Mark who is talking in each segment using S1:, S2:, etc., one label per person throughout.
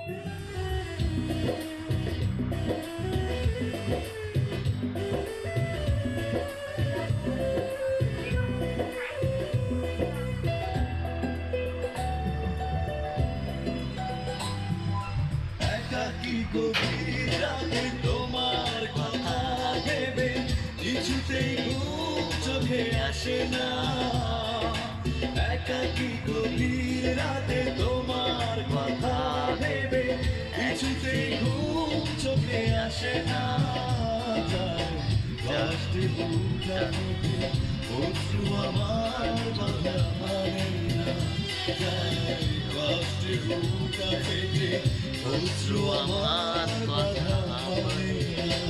S1: একাকী গভীর রাতে তোমার কথা ভেবে কিছুতেই ঘুম চোখে আসে না। একাকী গভীর রাতে তোমার কথা ভেবে কিছুতেই ঘুম চোখে আসে না। কষ্টে বুকটা থেকে অশ্রু আমার বাধা মানে না। কষ্টে বুকটা থেকে অশ্রু আমার বাধা মানে না।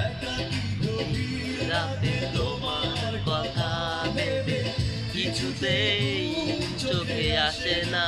S1: একাকী গভীর রাতে তোমার কথা ভেবে
S2: কিছুতেই চোখে আসে না।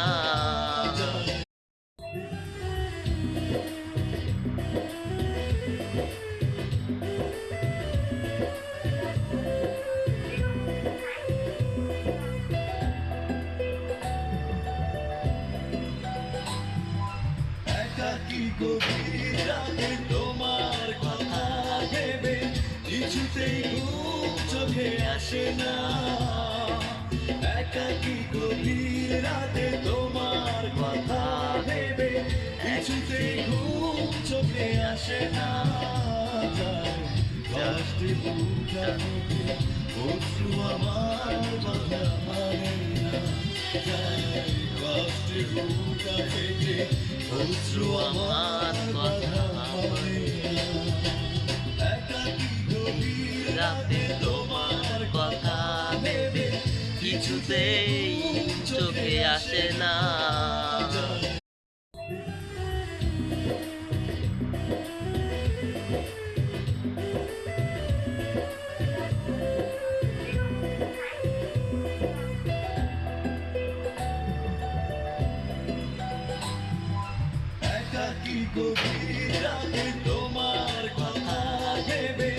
S1: একাকী গভীর রাতে তোমার কথা ভেবে কিছুতেই ঘুম চোখে আসে না। একাকী গভীর রাতে তোমার কথা ভেবে কিছুতেই ঘুম চোখে আসে না। কষ্টে বুকটা থেকে অশ্রু আমার বাধা মানে না। কষ্টে বুকটা থেকে অশ্রু আমার বাধা মানে না। একাকী গভীর রাতে তোমার কথা ভেবে
S2: কিছুতেই চোখে আসে না।
S1: একাকী গভীর রাতে তোমার কথা ভেবে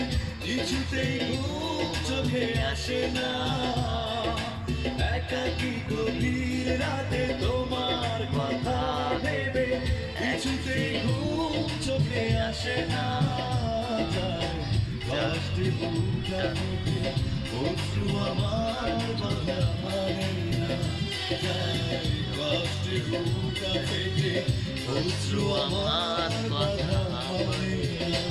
S1: কিছুতেই ঘুম চোখে আসে না। একাকী গভীর রাতে তোমার কথা ভেবে কিছুতেই ঘুম চোখে আসে না। কষ্টে বুকটা থেকে অশ্রু আমার বাধা মানে না। কষ্টে বুকটা থেকে অশ্রু আমার বাধা মানে না।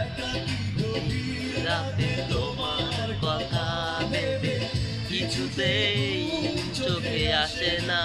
S1: একাকী গভীর রাতে তোমার কথা ভেবে
S2: কিছুতেই চোখে আসে না।